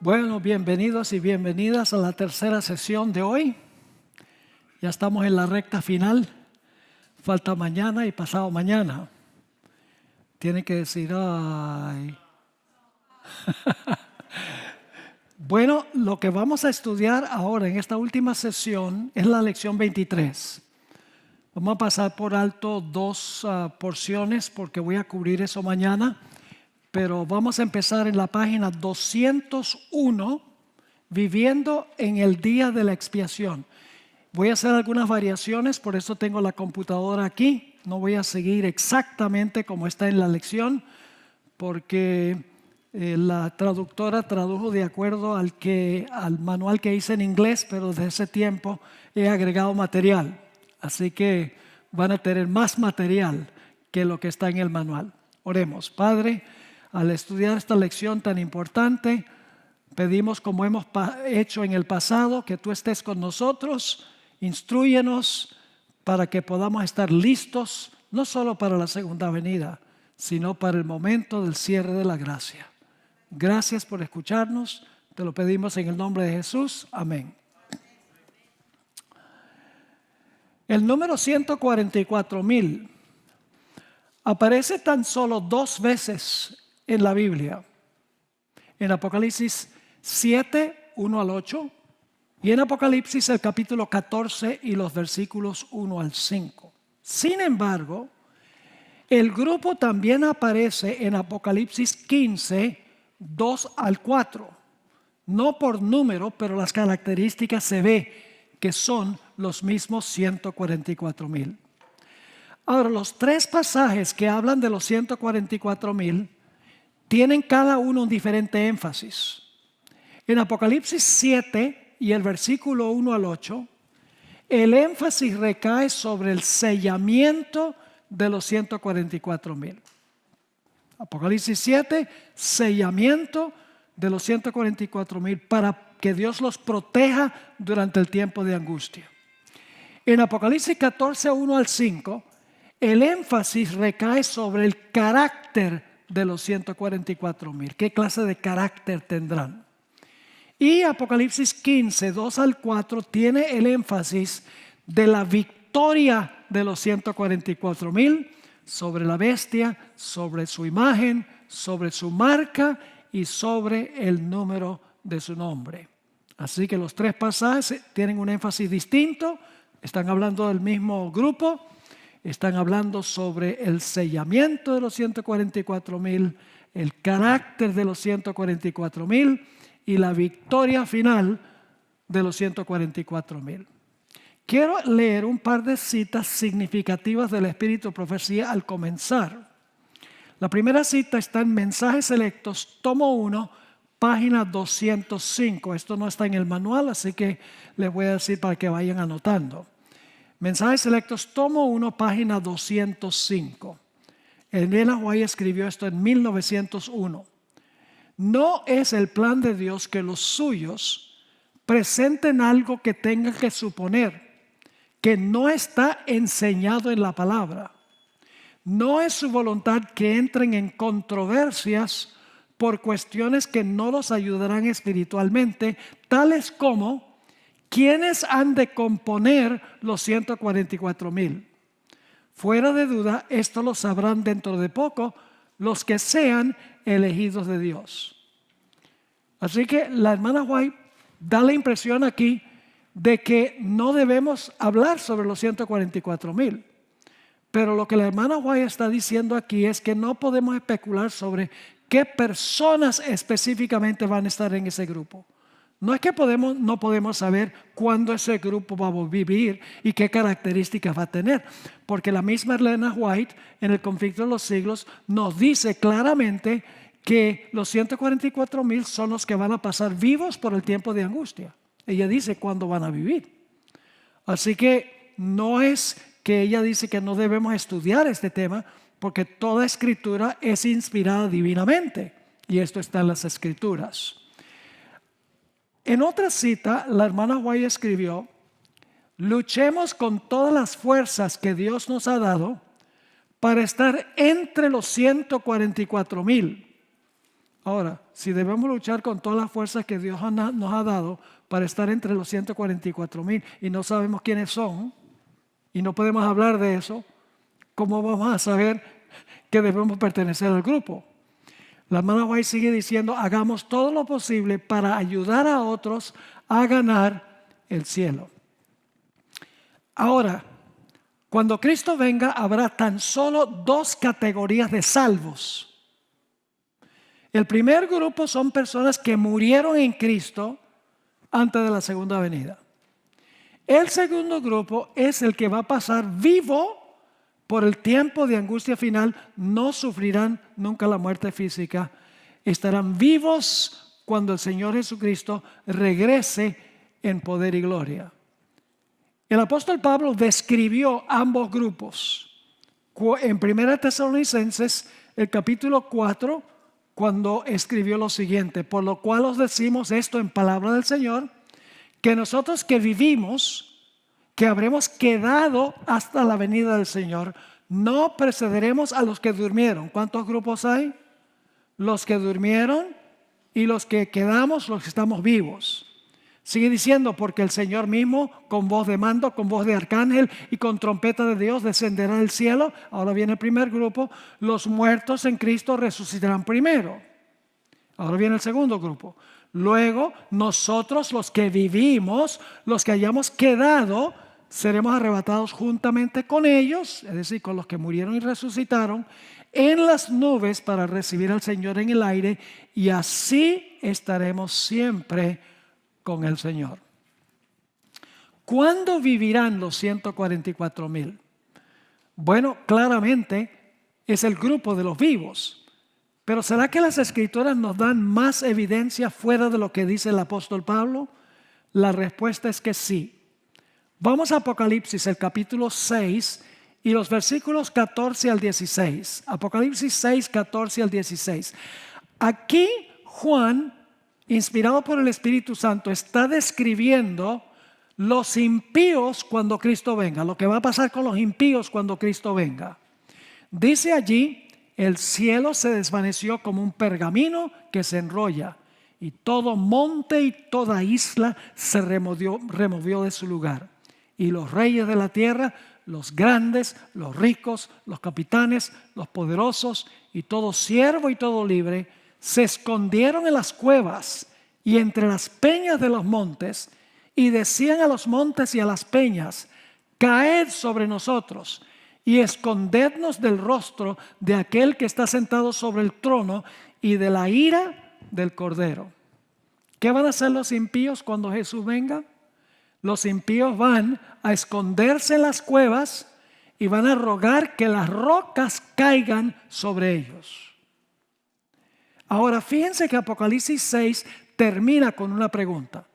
Bueno, bienvenidos y bienvenidas a la tercera sesión de hoy. Ya estamos en la recta final. Falta mañana y pasado mañana. Tienen que decir, ay. Bueno, lo que vamos a estudiar ahora en esta última sesión es la lección 23. Vamos a pasar por alto dos porciones porque voy a cubrir eso mañana. Pero vamos a empezar en la página 201, viviendo en el día de la expiación. Voy a hacer algunas variaciones, por eso tengo la computadora aquí. No voy a seguir exactamente como está en la lección, porque la traductora tradujo de acuerdo al manual que hice en inglés, pero desde ese tiempo he agregado material. Así que van a tener más material que lo que está en el manual. Oremos. Padre, al estudiar esta lección tan importante, pedimos, como hemos hecho en el pasado, que tú estés con nosotros, instrúyenos para que podamos estar listos, no solo para la segunda venida, sino para el momento del cierre de la gracia. Gracias por escucharnos, te lo pedimos en el nombre de Jesús. Amén. El número 144,000 aparece tan solo 2 veces en la Biblia, en Apocalipsis 7, 1 al 8, y en Apocalipsis el capítulo 14 y los versículos 1 al 5. Sin embargo, el grupo también aparece en Apocalipsis 15, 2 al 4. No por número, pero las características se ve que son los mismos 144,000. Ahora, los 3 pasajes que hablan de los 144,000 tienen cada uno un diferente énfasis. En Apocalipsis 7 y el versículo 1 al 8, el énfasis recae sobre el sellamiento de los 144,000. Apocalipsis 7, sellamiento de los 144,000 para que Dios los proteja durante el tiempo de angustia. En Apocalipsis 14, 1 al 5, el énfasis recae sobre el carácter de los 144,000. ¿Qué clase de carácter tendrán? Y Apocalipsis 15, 2 al 4 tiene el énfasis de la victoria de los 144,000 sobre la bestia, sobre su imagen, sobre su marca y sobre el número de su nombre. Así que los 3 pasajes tienen un énfasis distinto, están hablando del mismo grupo. Están hablando sobre el sellamiento de los 144,000, el carácter de los 144,000 y la victoria final de los 144,000. Quiero leer un par de citas significativas del Espíritu de Profecía al comenzar. La primera cita está en Mensajes Selectos, tomo 1, página 205. Esto no está en el manual, así que les voy a decir para que vayan anotando. Mensajes Selectos, tomo 1, página 205. Elena White escribió esto en 1901. No es el plan de Dios que los suyos presenten algo que tengan que suponer que no está enseñado en la palabra. No es su voluntad que entren en controversias por cuestiones que no los ayudarán espiritualmente, tales como ¿quiénes han de componer los 144,000? Fuera de duda, esto lo sabrán dentro de poco los que sean elegidos de Dios. Así que la hermana White da la impresión aquí de que no debemos hablar sobre los 144,000. Pero lo que la hermana White está diciendo aquí es que no podemos especular sobre qué personas específicamente van a estar en ese grupo. No es que no podemos saber cuándo ese grupo va a vivir y qué características va a tener, porque la misma Elena White en el Conflicto de los Siglos nos dice claramente que los 144,000 son los que van a pasar vivos por el tiempo de angustia. Ella dice cuándo van a vivir. Así que no es que ella dice que no debemos estudiar este tema, porque toda escritura es inspirada divinamente, y esto está en las escrituras. En otra cita, la hermana White escribió: luchemos con todas las fuerzas que Dios nos ha dado para estar entre los 144,000 Ahora, si debemos luchar con todas las fuerzas que Dios nos ha dado para estar entre los 144,000 y no sabemos quiénes son y no podemos hablar de eso, ¿cómo vamos a saber que debemos pertenecer al grupo? La hermana White sigue diciendo, hagamos todo lo posible para ayudar a otros a ganar el cielo. Ahora, cuando Cristo venga, habrá tan solo dos categorías de salvos. El primer grupo son personas que murieron en Cristo antes de la segunda venida. El segundo grupo es el que va a pasar vivo por el tiempo de angustia final. No sufrirán nunca la muerte física. Estarán vivos cuando el Señor Jesucristo regrese en poder y gloria. El apóstol Pablo describió ambos grupos en 1 Tesalonicenses, el capítulo 4, cuando escribió lo siguiente: por lo cual os decimos esto en palabra del Señor, que nosotros que vivimos, que habremos quedado hasta la venida del Señor, no precederemos a los que durmieron. ¿Cuántos grupos hay? Los que durmieron y los que quedamos, los que estamos vivos. Sigue diciendo, porque el Señor mismo, con voz de mando, con voz de arcángel y con trompeta de Dios, descenderá del cielo. Ahora viene el primer grupo. Los muertos en Cristo resucitarán primero. Ahora viene el segundo grupo. Luego, nosotros los que vivimos, los que hayamos quedado, seremos arrebatados juntamente con ellos, es decir, con los que murieron y resucitaron, en las nubes para recibir al Señor en el aire, y así estaremos siempre con el Señor. ¿Cuándo vivirán los 144,000? Bueno, claramente es el grupo de los vivos. Pero ¿será que las Escrituras nos dan más evidencia fuera de lo que dice el apóstol Pablo? La respuesta es que sí. Vamos a Apocalipsis, el capítulo 6 y los versículos 14 al 16. Apocalipsis 6, 14 al 16. Aquí Juan, inspirado por el Espíritu Santo, está describiendo los impíos cuando Cristo venga, lo que va a pasar con los impíos cuando Cristo venga. Dice allí: el cielo se desvaneció como un pergamino que se enrolla, y todo monte y toda isla se removió de su lugar. Y los reyes de la tierra, los grandes, los ricos, los capitanes, los poderosos y todo siervo y todo libre, se escondieron en las cuevas y entre las peñas de los montes, y decían a los montes y a las peñas: caed sobre nosotros y escondednos del rostro de aquel que está sentado sobre el trono y de la ira del Cordero. ¿Qué van a hacer los impíos cuando Jesús venga? Los impíos van a esconderse en las cuevas y van a rogar que las rocas caigan sobre ellos. Ahora fíjense que Apocalipsis 6 termina con una pregunta.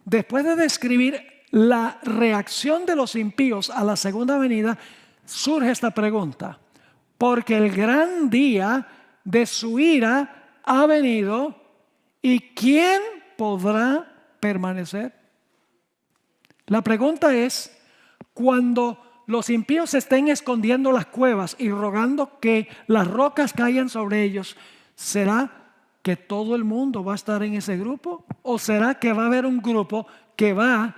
Después de describir la reacción de los impíos a la segunda venida, surge esta pregunta: porque el gran día de su ira ha venido, ¿y quién podrá permanecer? La pregunta es: cuando los impíos se estén escondiendo en las cuevas y rogando que las rocas caigan sobre ellos, ¿será que todo el mundo va a estar en ese grupo? ¿O será que va a haber un grupo que va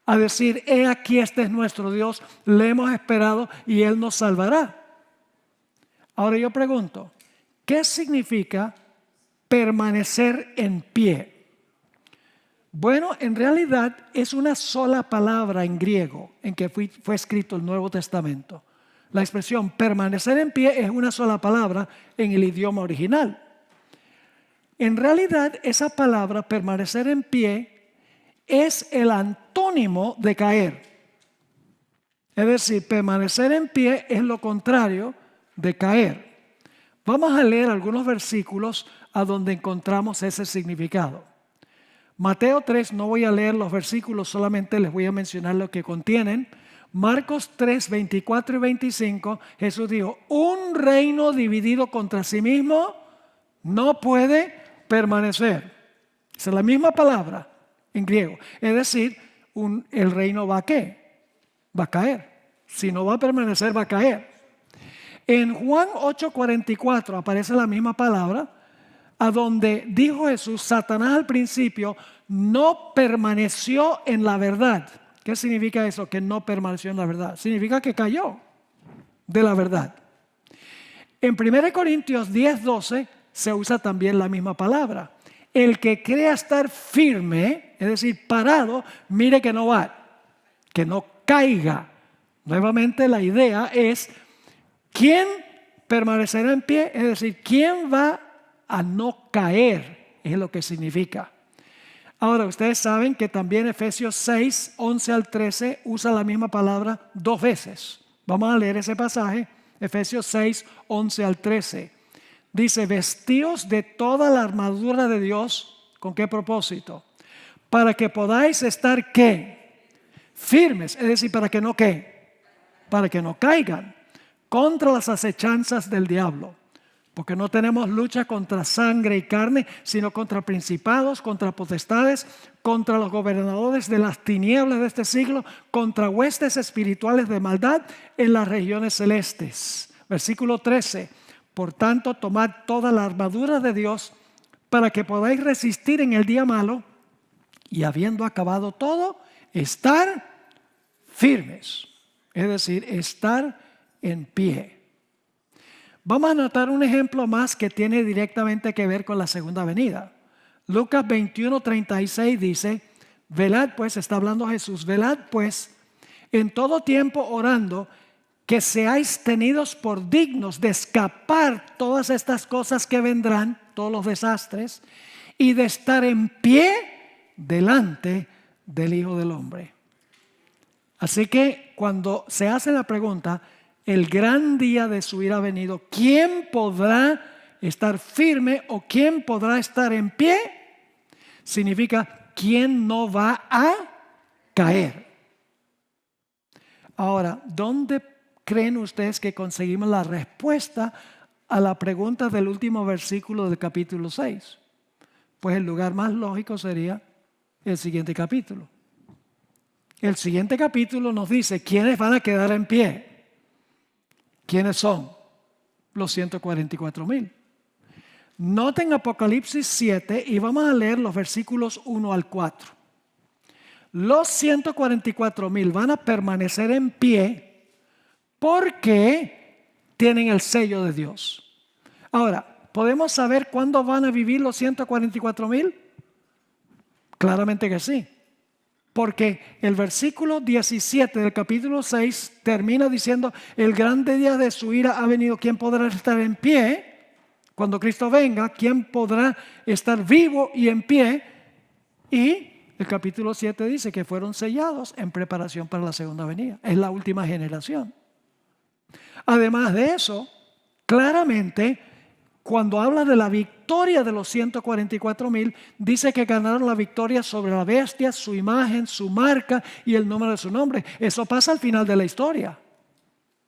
a decir: he aquí, este es nuestro Dios, le hemos esperado y Él nos salvará? Ahora yo pregunto, ¿qué significa permanecer en pie? Bueno, en realidad es una sola palabra en griego en que fue escrito el Nuevo Testamento. La expresión permanecer en pie es una sola palabra en el idioma original. En realidad esa palabra, permanecer en pie, es el antónimo de caer. Es decir, permanecer en pie es lo contrario de caer. Vamos a leer algunos versículos a donde encontramos ese significado. Mateo 3, no voy a leer los versículos, solamente les voy a mencionar lo que contienen. Marcos 3, 24 y 25, Jesús dijo: un reino dividido contra sí mismo no puede permanecer. Esa es la misma palabra en griego. Es decir, el reino va a ¿qué? Va a caer. Si no va a permanecer, va a caer. En Juan 8:44 aparece la misma palabra. a donde dijo Jesús, Satanás al principio no permaneció en la verdad. ¿Qué significa eso? Que no permaneció en la verdad. Significa que cayó de la verdad. En 1 Corintios 10:12 se usa también la misma palabra. El que crea estar firme, es decir, parado, mire que no va, que no caiga. Nuevamente la idea es, ¿quién permanecerá en pie? Es decir, ¿quién va a no caer? Es lo que significa. Ahora, ustedes saben que también Efesios 6, 11 al 13 usa la misma palabra 2 veces. Vamos a leer ese pasaje, Efesios 6, 11 al 13. Dice, vestíos de toda la armadura de Dios. ¿Con qué propósito? Para que podáis estar, ¿qué? Firmes, es decir, para que no, ¿qué? Para que no caigan contra las acechanzas del diablo. Porque no tenemos lucha contra sangre y carne, sino contra principados, contra potestades, contra los gobernadores de las tinieblas de este siglo, contra huestes espirituales de maldad en las regiones celestes. Versículo 13. Por tanto, tomad toda la armadura de Dios para que podáis resistir en el día malo y habiendo acabado todo, estar firmes. Es decir, estar en pie. Vamos a notar un ejemplo más que tiene directamente que ver con la segunda venida. Lucas 21:36 dice, velad pues, está hablando Jesús, velad pues en todo tiempo orando que seáis tenidos por dignos de escapar todas estas cosas que vendrán, todos los desastres, y de estar en pie delante del Hijo del Hombre. Así que cuando se hace la pregunta, el gran día de su ira ha venido, ¿quién podrá estar firme o quién podrá estar en pie? Significa, ¿quién no va a caer? Ahora, ¿dónde creen ustedes que conseguimos la respuesta a la pregunta del último versículo del capítulo 6? Pues el lugar más lógico sería el siguiente capítulo. El siguiente capítulo nos dice quiénes van a quedar en pie. ¿Quiénes son? Los 144,000. Noten Apocalipsis 7 y vamos a leer los versículos 1 al 4. Los 144,000 van a permanecer en pie porque tienen el sello de Dios. Ahora, ¿podemos saber cuándo van a vivir los 144,000? Claramente que sí. Porque el versículo 17 del capítulo 6 termina diciendo, el grande día de su ira ha venido, ¿quién podrá estar en pie? Cuando Cristo venga, ¿quién podrá estar vivo y en pie? Y el capítulo 7 dice que fueron sellados en preparación para la segunda venida. Es la última generación. Además de eso, claramente, cuando habla de la victoria de los 144,000, dice que ganaron la victoria sobre la bestia, su imagen, su marca y el número de su nombre. Eso pasa al final de la historia.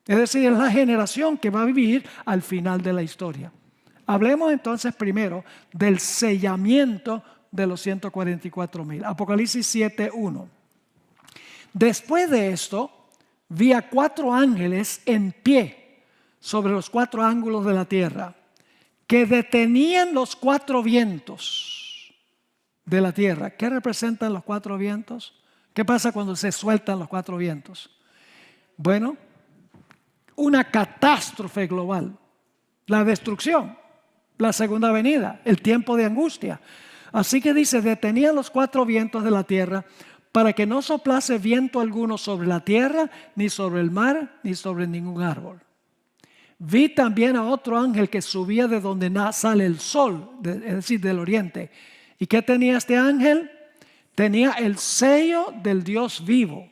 Es decir, es la generación que va a vivir al final de la historia. Hablemos entonces primero del sellamiento de los 144,000. Apocalipsis 7:1. Después de esto, vi a 4 ángeles en pie sobre los 4 ángulos de la tierra, que detenían los 4 vientos de la tierra. ¿Qué representan los 4 vientos? ¿Qué pasa cuando se sueltan los 4 vientos? Bueno, una catástrofe global, la destrucción, la segunda venida, el tiempo de angustia. Así que dice, detenían los 4 vientos de la tierra para que no soplase viento alguno sobre la tierra, ni sobre el mar, ni sobre ningún árbol. Vi también a otro ángel que subía de donde sale el sol, es decir, del oriente. ¿Y qué tenía este ángel? Tenía el sello del Dios vivo.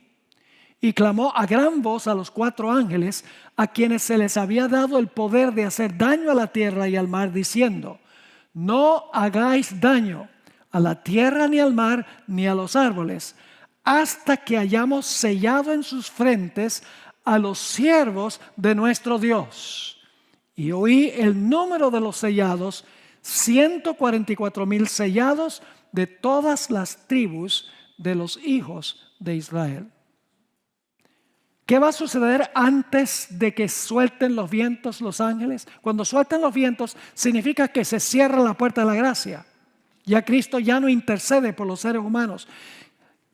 Y clamó a gran voz a los 4 ángeles, a quienes se les había dado el poder de hacer daño a la tierra y al mar, diciendo, no hagáis daño a la tierra, ni al mar, ni a los árboles, hasta que hayamos sellado en sus frentes a los siervos de nuestro Dios. Y oí el número de los sellados, 144,000 sellados de todas las tribus de los hijos de Israel. ¿Qué va a suceder antes de que suelten los vientos los ángeles? Cuando suelten los vientos significa que se cierra la puerta de la gracia. Ya Cristo ya no intercede por los seres humanos.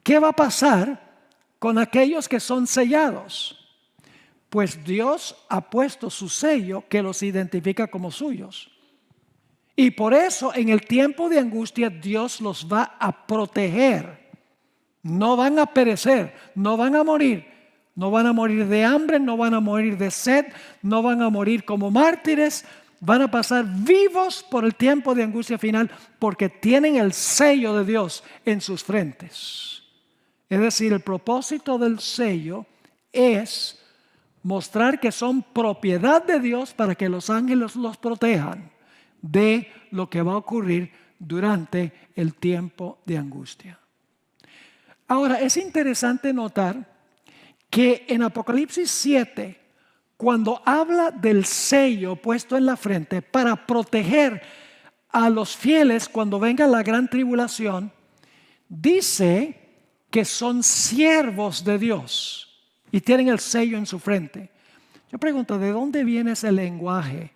¿Qué va a pasar con aquellos que son sellados? Pues Dios ha puesto su sello que los identifica como suyos. Y por eso en el tiempo de angustia Dios los va a proteger. No van a perecer, no van a morir. No van a morir de hambre, no van a morir de sed, no van a morir como mártires. Van a pasar vivos por el tiempo de angustia final porque tienen el sello de Dios en sus frentes. Es decir, el propósito del sello es mostrar que son propiedad de Dios para que los ángeles los protejan de lo que va a ocurrir durante el tiempo de angustia. Ahora, es interesante notar que en Apocalipsis 7, cuando habla del sello puesto en la frente para proteger a los fieles cuando venga la gran tribulación, dice que son siervos de Dios y tienen el sello en su frente. Yo pregunto, ¿de dónde viene ese lenguaje?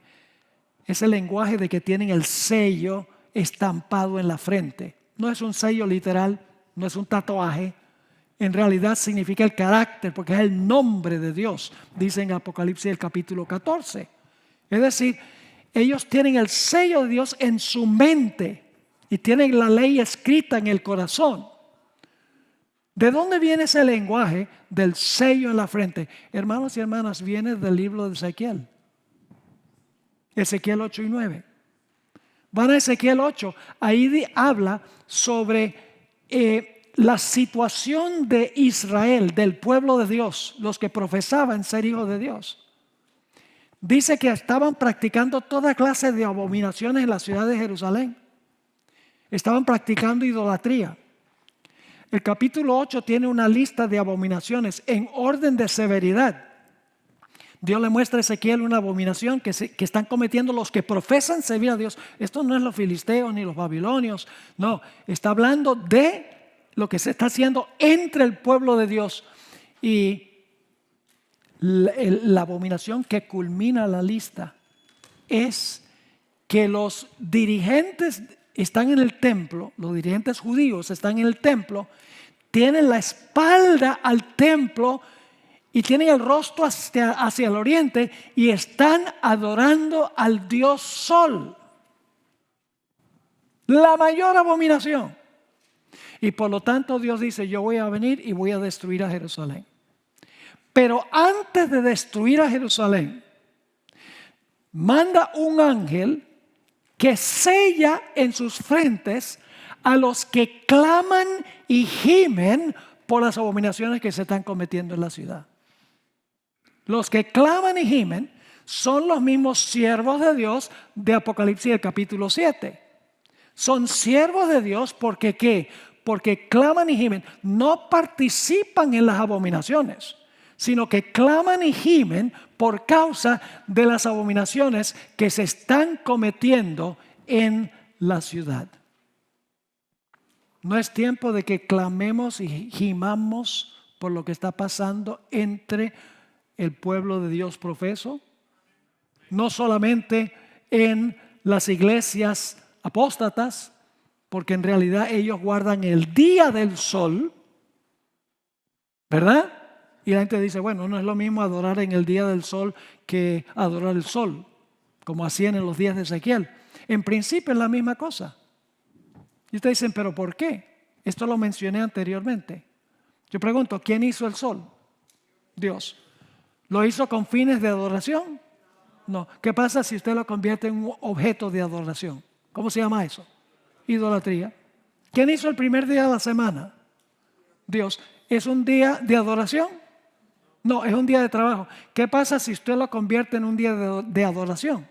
Ese lenguaje de que tienen el sello estampado en la frente. No es un sello literal, no es un tatuaje. En realidad significa el carácter, porque es el nombre de Dios, dice en Apocalipsis el capítulo 14. Es decir, ellos tienen el sello de Dios en su mente y tienen la ley escrita en el corazón. ¿De dónde viene ese lenguaje del sello en la frente? Hermanos y hermanas, viene del libro de Ezequiel. Ezequiel 8 y 9. Van a Ezequiel 8, ahí habla sobre la situación de Israel, del pueblo de Dios, los que profesaban ser hijos de Dios. Dice que estaban practicando toda clase de abominaciones en la ciudad de Jerusalén. Estaban practicando idolatría. El capítulo 8 tiene una lista de abominaciones en orden de severidad. Dios le muestra a Ezequiel una abominación que están cometiendo los que profesan servir a Dios. Esto no es los filisteos ni los babilonios. No, está hablando de lo que se está haciendo entre el pueblo de Dios. Y la abominación que culmina la lista es que los dirigentes están en el templo, los dirigentes judíos están en el templo, tienen la espalda al templo y tienen el rostro hacia el oriente y están adorando al dios Sol. La mayor abominación. Y por lo tanto Dios dice, yo voy a venir y voy a destruir a Jerusalén. Pero antes de destruir a Jerusalén, manda un ángel que sella en sus frentes a los que claman y gimen por las abominaciones que se están cometiendo en la ciudad. Los que claman y gimen son los mismos siervos de Dios de Apocalipsis el capítulo 7. Son siervos de Dios porque ¿qué? Porque claman y gimen. No participan en las abominaciones, sino que claman y gimen por causa de las abominaciones que se están cometiendo en la ciudad. No es tiempo de que clamemos y gimamos por lo que está pasando entre el pueblo de Dios profeso, no solamente en las iglesias apóstatas, porque en realidad ellos guardan el día del sol, ¿verdad? Y la gente dice, bueno, no es lo mismo adorar en el día del sol que adorar el sol, como hacían en los días de Ezequiel. En principio es la misma cosa. Y ustedes dicen, ¿pero por qué? Esto lo mencioné anteriormente. Yo pregunto, ¿quién hizo el sol? Dios. ¿Lo hizo con fines de adoración? No. ¿Qué pasa si usted lo convierte en un objeto de adoración? ¿Cómo se llama eso? Idolatría. ¿Quién hizo el primer día de la semana? Dios. ¿Es un día de adoración? No, es un día de trabajo. ¿Qué pasa si usted lo convierte en un día de adoración?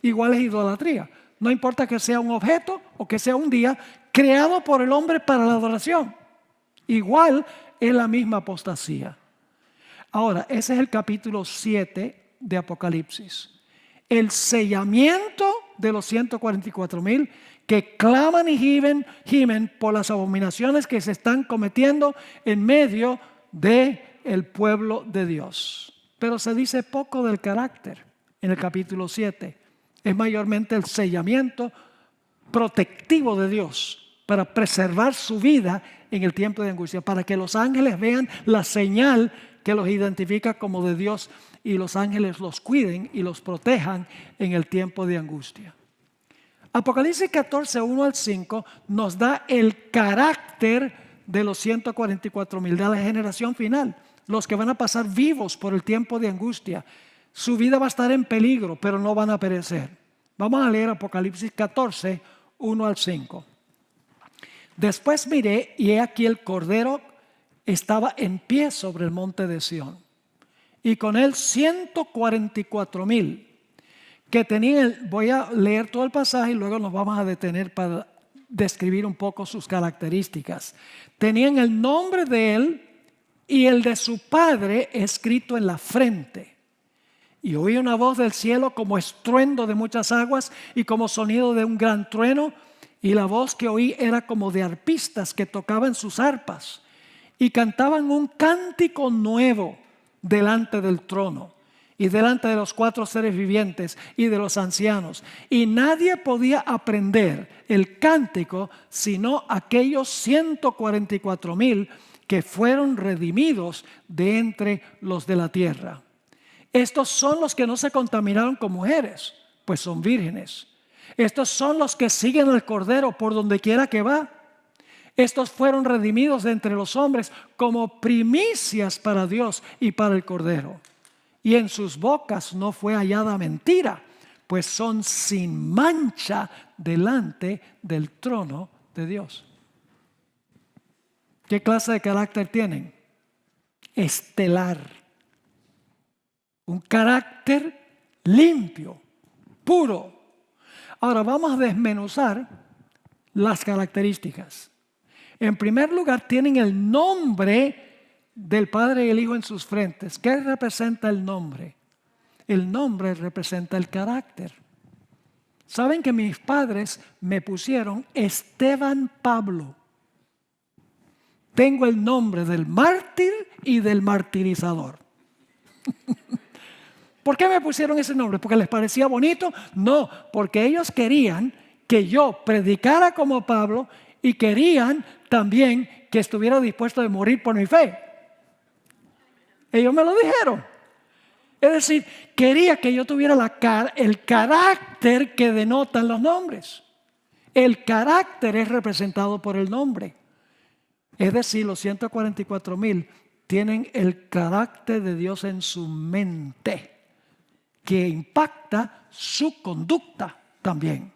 Igual es idolatría. No importa que sea un objeto o que sea un día creado por el hombre para la adoración. Igual es la misma apostasía. Ahora, ese es el capítulo 7 de Apocalipsis. El sellamiento de los 144,000 que claman y gimen por las abominaciones que se están cometiendo en medio de el pueblo de Dios. Pero se dice poco del carácter en el capítulo 7. Es mayormente el sellamiento protectivo de Dios para preservar su vida en el tiempo de angustia, para que los ángeles vean la señal que los identifica como de Dios y los ángeles los cuiden y los protejan en el tiempo de angustia. Apocalipsis 14, 1 al 5 nos da el carácter de los 144,000 de la generación final, los que van a pasar vivos por el tiempo de angustia. Su vida va a estar en peligro, pero no van a perecer. Vamos a leer Apocalipsis 14, 1 al 5. Después miré y he aquí el Cordero estaba en pie sobre el monte de Sión, y con él 144,000 que tenían, voy a leer todo el pasaje y luego nos vamos a detener para describir un poco sus características. Tenían el nombre de él y el de su padre escrito en la frente. Y oí una voz del cielo como estruendo de muchas aguas y como sonido de un gran trueno. Y la voz que oí era como de arpistas que tocaban sus arpas y cantaban un cántico nuevo delante del trono y delante de los 4 seres vivientes y de los ancianos. Y nadie podía aprender el cántico sino aquellos 144,000 que fueron redimidos de entre los de la tierra. Estos son los que no se contaminaron con mujeres, pues son vírgenes. Estos son los que siguen al Cordero por donde quiera que va. Estos fueron redimidos de entre los hombres como primicias para Dios y para el Cordero. Y en sus bocas no fue hallada mentira, pues son sin mancha delante del trono de Dios. ¿Qué clase de carácter tienen? Estelar. Un carácter limpio, puro. Ahora vamos a desmenuzar las características. En primer lugar, tienen el nombre del Padre y el Hijo en sus frentes. ¿Qué representa el nombre? El nombre representa el carácter. ¿Saben que mis padres me pusieron Esteban Pablo? Tengo el nombre del mártir y del martirizador. ¿Por qué me pusieron ese nombre? ¿Porque les parecía bonito? No, porque ellos querían que yo predicara como Pablo y querían también que estuviera dispuesto a morir por mi fe. Ellos me lo dijeron. Es decir, quería que yo tuviera el carácter que denotan los nombres. El carácter es representado por el nombre. Es decir, los 144,000 tienen el carácter de Dios en su mente, que impacta su conducta también.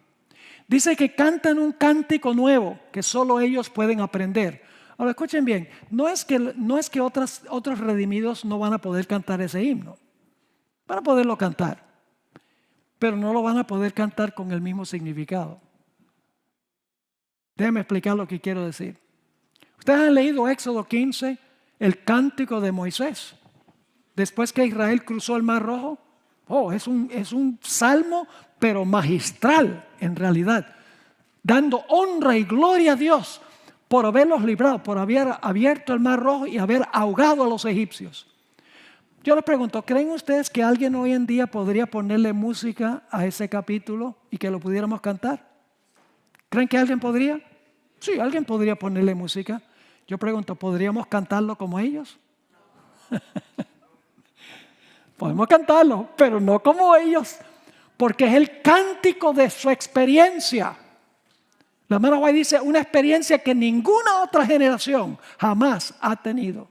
Dice que cantan un cántico nuevo que solo ellos pueden aprender. Ahora escuchen bien, no es que otros redimidos no van a poder cantar ese himno. Van a poderlo cantar, pero no lo van a poder cantar con el mismo significado. Déjenme explicar lo que quiero decir. Ustedes han leído Éxodo 15, el cántico de Moisés, después que Israel cruzó el Mar Rojo. Es un salmo, pero magistral en realidad, dando honra y gloria a Dios por haberlos librado, por haber abierto el Mar Rojo y haber ahogado a los egipcios. Yo les pregunto, ¿creen ustedes que alguien hoy en día podría ponerle música a ese capítulo y que lo pudiéramos cantar? ¿Creen que alguien podría? Sí, alguien podría ponerle música. Yo pregunto, ¿podríamos cantarlo como ellos? Podemos cantarlo, pero no como ellos, porque es el cántico de su experiencia. La hermana White dice, una experiencia que ninguna otra generación jamás ha tenido.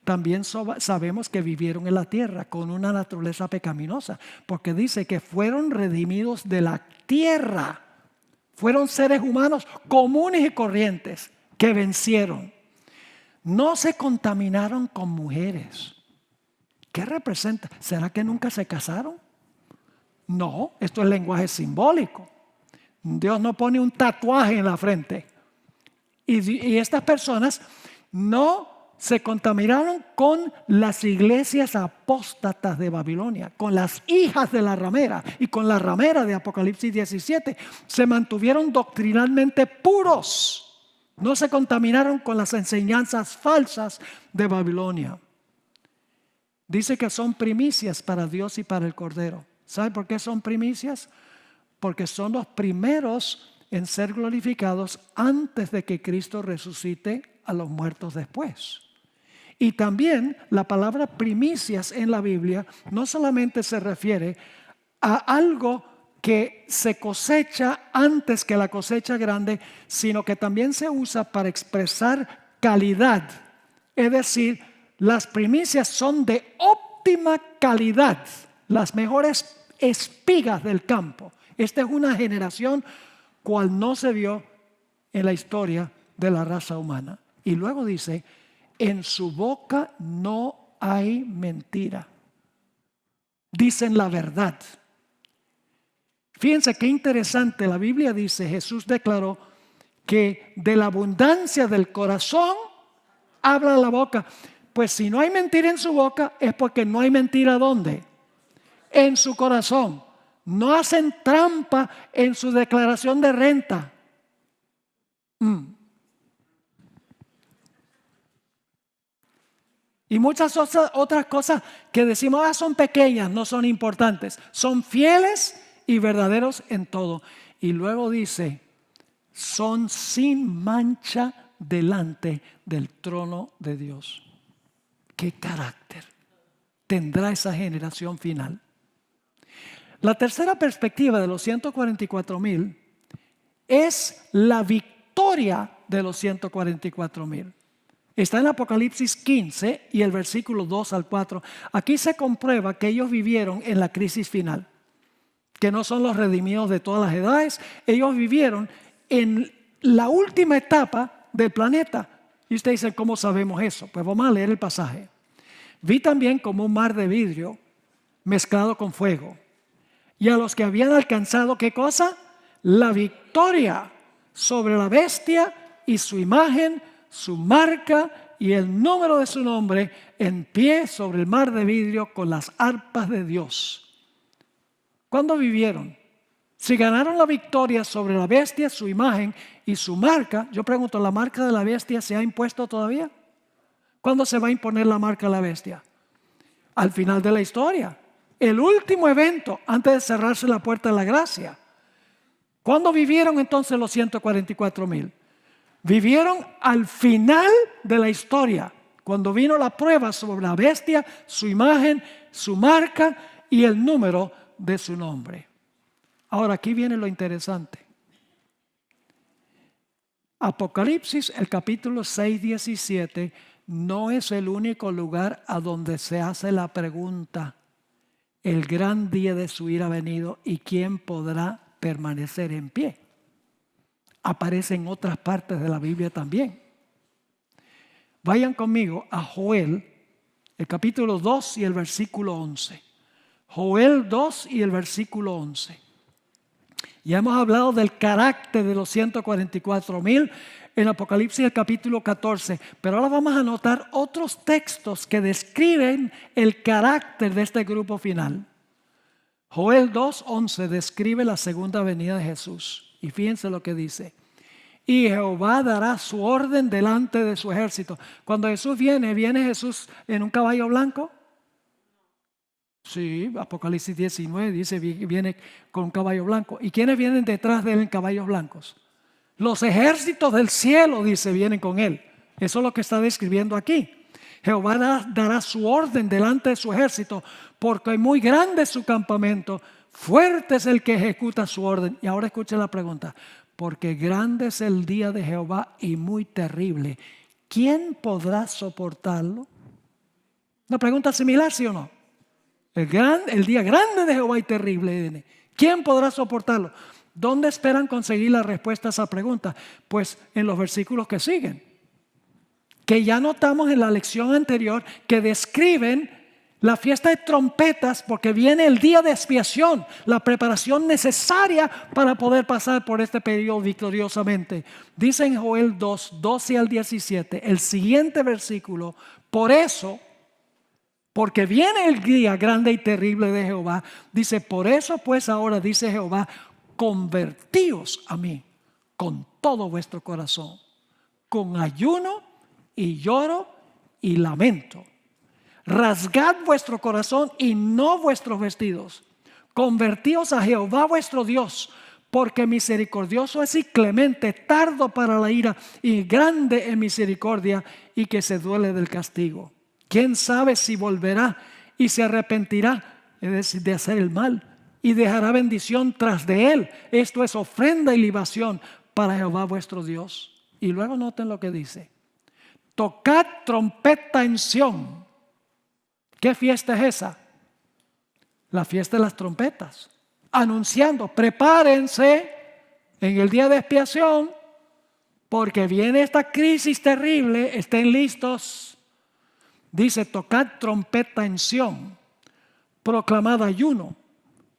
También sabemos que vivieron en la tierra con una naturaleza pecaminosa, porque dice que fueron redimidos de la tierra. Fueron seres humanos comunes y corrientes que vencieron. No se contaminaron con mujeres. ¿Qué representa? ¿Será que nunca se casaron? No, esto es lenguaje simbólico. Dios no pone un tatuaje en la frente. Y estas personas no se contaminaron con las iglesias apóstatas de Babilonia, con las hijas de la ramera y con la ramera de Apocalipsis 17. Se mantuvieron doctrinalmente puros. No se contaminaron con las enseñanzas falsas de Babilonia. Dice que son primicias para Dios y para el Cordero. ¿Sabe por qué son primicias? Porque son los primeros en ser glorificados antes de que Cristo resucite a los muertos después. Y también la palabra primicias en la Biblia no solamente se refiere a algo que se cosecha antes que la cosecha grande, sino que también se usa para expresar calidad. Es decir, las primicias son de óptima calidad, las mejores espigas del campo. Esta es una generación cual no se vio en la historia de la raza humana. Y luego dice, en su boca no hay mentira. Dicen la verdad. Fíjense qué interesante, la Biblia dice, Jesús declaró que de la abundancia del corazón habla la boca. Pues si no hay mentira en su boca, es porque no hay mentira ¿dónde? En su corazón. No hacen trampa en su declaración de renta. Y muchas otras cosas que decimos, son pequeñas, no son importantes. Son fieles y verdaderos en todo. Y luego dice, son sin mancha delante del trono de Dios. ¿Qué carácter tendrá esa generación final? La tercera perspectiva de los 144,000 es la victoria de los 144,000. Está en Apocalipsis 15 y el versículo 2 al 4. Aquí se comprueba que ellos vivieron en la crisis final, que no son los redimidos de todas las edades. Ellos vivieron en la última etapa del planeta. Y usted dice, ¿cómo sabemos eso? Pues vamos a leer el pasaje. Vi también como un mar de vidrio mezclado con fuego. Y a los que habían alcanzado, ¿qué cosa? La victoria sobre la bestia y su imagen, su marca y el número de su nombre, en pie sobre el mar de vidrio con las arpas de Dios. ¿Cuándo vivieron? Si ganaron la victoria sobre la bestia, su imagen y su marca, yo pregunto, ¿la marca de la bestia se ha impuesto todavía? ¿Cuándo se va a imponer la marca de la bestia? Al final de la historia. El último evento antes de cerrarse la puerta de la gracia. ¿Cuándo vivieron entonces los 144,000? Vivieron al final de la historia, cuando vino la prueba sobre la bestia, su imagen, su marca y el número de su nombre. Ahora aquí viene lo interesante. Apocalipsis, el capítulo 6, 17, no es el único lugar a donde se hace la pregunta: el gran día de su ira ha venido y quién podrá permanecer en pie. Aparece en otras partes de la Biblia también. Vayan conmigo a Joel, el capítulo 2 y el versículo 11. Joel 2 y el versículo 11. Ya hemos hablado del carácter de los 144,000 en Apocalipsis el capítulo 14, pero ahora vamos a notar otros textos que describen el carácter de este grupo final. Joel 2:11 describe la segunda venida de Jesús. Y fíjense lo que dice: y Jehová dará su orden delante de su ejército. Cuando Jesús ¿viene Jesús en un caballo blanco? Sí, Apocalipsis 19 dice, viene con un caballo blanco. ¿Y quiénes vienen detrás de él en caballos blancos? Los ejércitos del cielo, dice, vienen con él. Eso es lo que está describiendo aquí. Jehová dará su orden delante de su ejército, porque muy grande es su campamento, fuerte es el que ejecuta su orden. Y ahora escuchen la pregunta: porque grande es el día de Jehová y muy terrible, ¿quién podrá soportarlo? Una pregunta similar, ¿sí o no? El día grande de Jehová y terrible, ¿quién podrá soportarlo? ¿Dónde esperan conseguir la respuesta a esa pregunta? Pues en los versículos que siguen, que ya notamos en la lección anterior, que describen la fiesta de trompetas, porque viene el día de expiación, la preparación necesaria para poder pasar por este periodo victoriosamente. Dice en Joel 2, 12 al 17, el siguiente versículo: por eso, porque viene el día grande y terrible de Jehová, dice, por eso pues ahora, dice Jehová, convertíos a mí con todo vuestro corazón, con ayuno y lloro y lamento. rasgad vuestro corazón y no vuestros vestidos. Convertíos a Jehová vuestro Dios, porque misericordioso es y clemente, tardo para la ira y grande en misericordia, y que se duele del castigo. ¿Quién sabe si volverá y se arrepentirá, es decir, de hacer el mal, y dejará bendición tras de él? Esto es ofrenda y libación para Jehová vuestro Dios. Y luego noten lo que dice: tocad trompeta en Sión. ¿Qué fiesta es esa? La fiesta de las trompetas, anunciando: prepárense en el día de expiación, porque viene esta crisis terrible, estén listos. Dice: tocad trompeta en Sión, proclamad ayuno,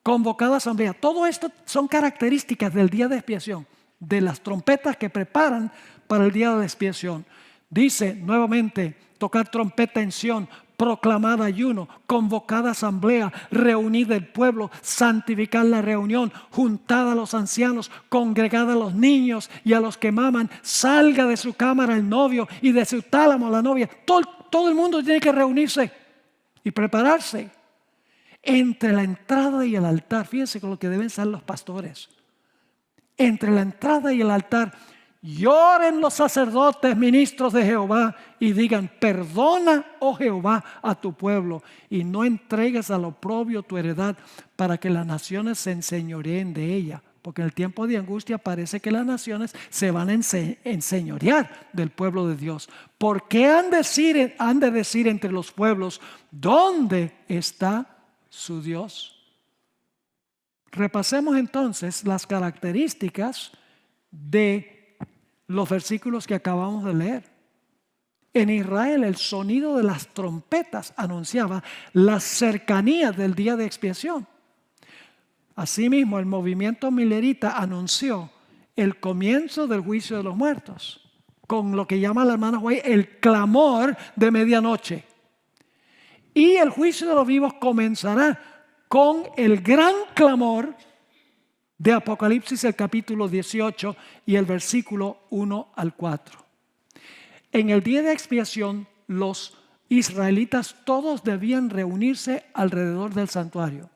convocad asamblea. Todo esto son características del día de expiación, de las trompetas que preparan para el día de expiación. Dice nuevamente: tocad trompeta en Sión, proclamad ayuno, convocad asamblea, reunid el pueblo, santificad la reunión, juntad a los ancianos, congregad a los niños y a los que maman, salga de su cámara el novio y de su tálamo la novia. Todo el mundo tiene que reunirse y prepararse. Entre la entrada y el altar, fíjense con lo que deben ser los pastores. Entre la entrada y el altar, lloren los sacerdotes, ministros de Jehová, y digan: perdona, oh Jehová, a tu pueblo, y no entregues al oprobio tu heredad, para que las naciones se enseñoreen de ella. Porque en el tiempo de angustia parece que las naciones se van a enseñorear del pueblo de Dios. ¿Por qué han de decir entre los pueblos: ¿dónde está su Dios? Repasemos entonces las características de los versículos que acabamos de leer. En Israel el sonido de las trompetas anunciaba la cercanía del día de expiación. Asimismo, el movimiento milerita anunció el comienzo del juicio de los muertos, con lo que llama la hermana White el clamor de medianoche. Y el juicio de los vivos comenzará con el gran clamor de Apocalipsis, el capítulo 18 y el versículo 1 al 4. En el día de expiación, los israelitas todos debían reunirse alrededor del santuario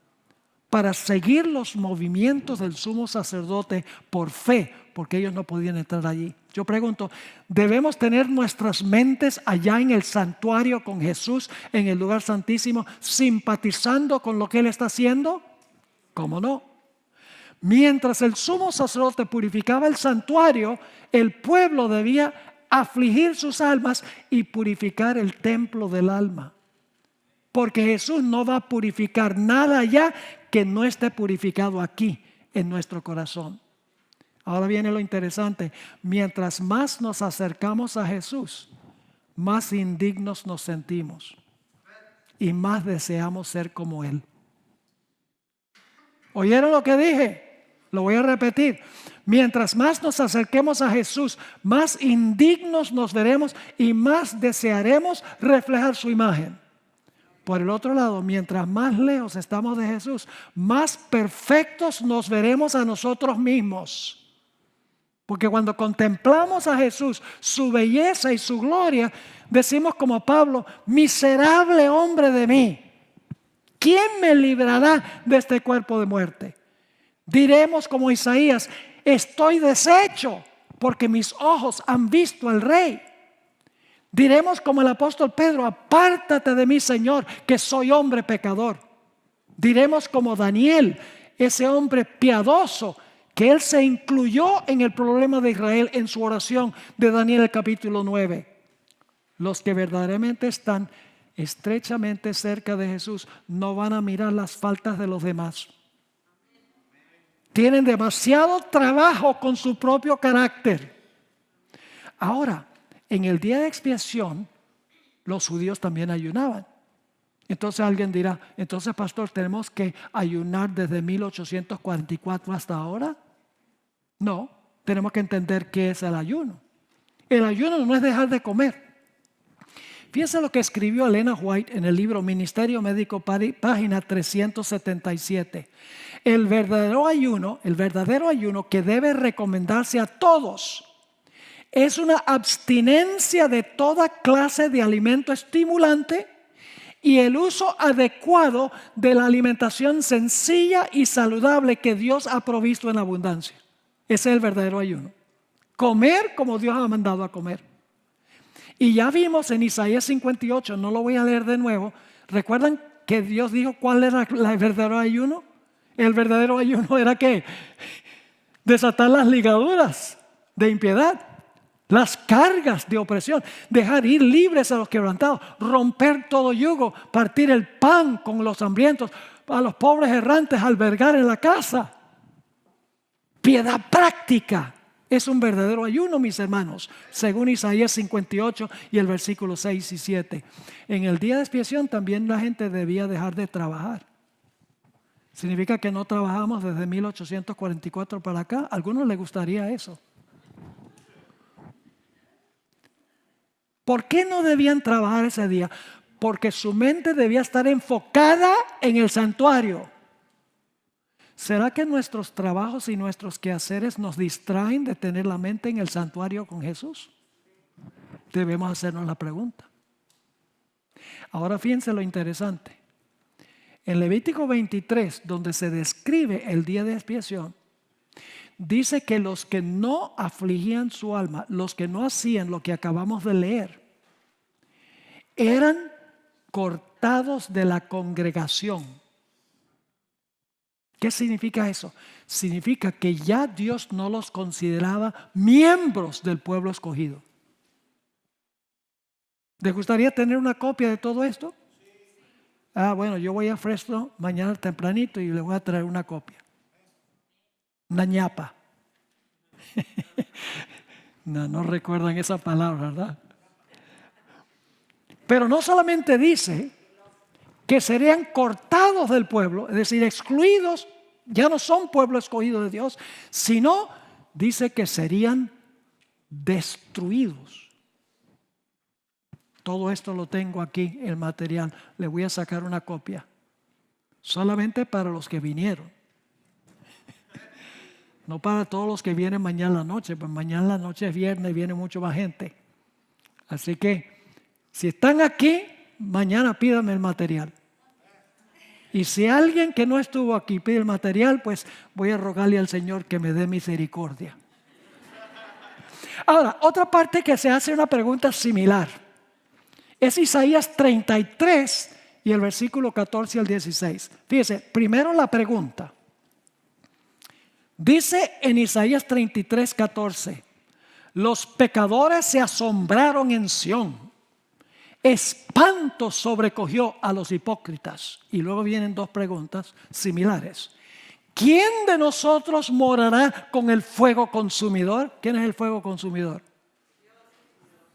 para seguir los movimientos del sumo sacerdote por fe, porque ellos no podían entrar allí. Yo pregunto, ¿debemos tener nuestras mentes allá en el santuario con Jesús en el lugar santísimo, simpatizando con lo que Él está haciendo? ¿Cómo no? Mientras el sumo sacerdote purificaba el santuario, el pueblo debía afligir sus almas y purificar el templo del alma. Porque Jesús no va a purificar nada allá que no esté purificado aquí en nuestro corazón. Ahora viene lo interesante: mientras más nos acercamos a Jesús, más indignos nos sentimos y más deseamos ser como Él. ¿Oyeron lo que dije? Lo voy a repetir. Mientras más nos acerquemos a Jesús, más indignos nos veremos y más desearemos reflejar su imagen. Por el otro lado, mientras más lejos estamos de Jesús, más perfectos nos veremos a nosotros mismos. Porque cuando contemplamos a Jesús, su belleza y su gloria, decimos como Pablo: miserable hombre de mí, ¿quién me librará de este cuerpo de muerte? Diremos como Isaías: estoy deshecho porque mis ojos han visto al Rey. Diremos como el apóstol Pedro: apártate de mí, Señor, que soy hombre pecador. Diremos como Daniel, ese hombre piadoso, que él se incluyó en el problema de Israel en su oración de Daniel el capítulo 9. Los que verdaderamente están estrechamente cerca de Jesús no van a mirar las faltas de los demás. Tienen demasiado trabajo con su propio carácter. Ahora, en el día de expiación, los judíos también ayunaban. Entonces alguien dirá: entonces, pastor, ¿tenemos que ayunar desde 1844 hasta ahora? No, tenemos que entender qué es el ayuno. El ayuno no es dejar de comer. Fíjense lo que escribió Elena White en el libro Ministerio Médico, página 377. El verdadero ayuno que debe recomendarse a todos es una abstinencia de toda clase de alimento estimulante y el uso adecuado de la alimentación sencilla y saludable que Dios ha provisto en abundancia. Ese es el verdadero ayuno. Comer como Dios ha mandado a comer. Y ya vimos en Isaías 58, no lo voy a leer de nuevo. ¿Recuerdan que Dios dijo cuál era el verdadero ayuno? El verdadero ayuno era ¿qué? Desatar las ligaduras de impiedad, las cargas de opresión, dejar ir libres a los quebrantados, romper todo yugo, partir el pan con los hambrientos, a los pobres errantes albergar en la casa. Piedad práctica es un verdadero ayuno, mis hermanos, según Isaías 58 y el versículo 6 y 7. En el día de expiación también la gente debía dejar de trabajar. Significa que no trabajamos desde 1844 para acá. A algunos les gustaría eso. ¿Por qué no debían trabajar ese día? Porque su mente debía estar enfocada en el santuario. ¿Será que nuestros trabajos y nuestros quehaceres nos distraen de tener la mente en el santuario con Jesús? Debemos hacernos la pregunta. Ahora fíjense lo interesante. En Levítico 23, donde se describe el día de expiación, dice que los que no afligían su alma, los que no hacían lo que acabamos de leer, eran cortados de la congregación. ¿Qué significa eso? Significa que ya Dios no los consideraba miembros del pueblo escogido. ¿Les gustaría tener una copia de todo esto? Bueno, yo voy a Fresno mañana tempranito y les voy a traer una copia. Una ñapa. No recuerdan esa palabra, ¿verdad? Pero no solamente dice que serían cortados del pueblo, es decir, excluidos, ya no son pueblo escogido de Dios, sino dice que serían destruidos. Todo esto lo tengo aquí, el material. Le voy a sacar una copia. Solamente para los que vinieron. No para todos los que vienen mañana en la noche, pues mañana en la noche es viernes y viene mucho más gente. Así que, si están aquí, mañana pídame el material. Y si alguien que no estuvo aquí pide el material, pues voy a rogarle al Señor que me dé misericordia. Ahora, otra parte que se hace una pregunta similar. Es Isaías 33 y el versículo 14 al 16. Fíjese, primero la pregunta. Dice en Isaías 33, 14: los pecadores se asombraron en Sión, espanto sobrecogió a los hipócritas. Y luego vienen dos preguntas similares. ¿Quién de nosotros morará con el fuego consumidor? ¿Quién es el fuego consumidor?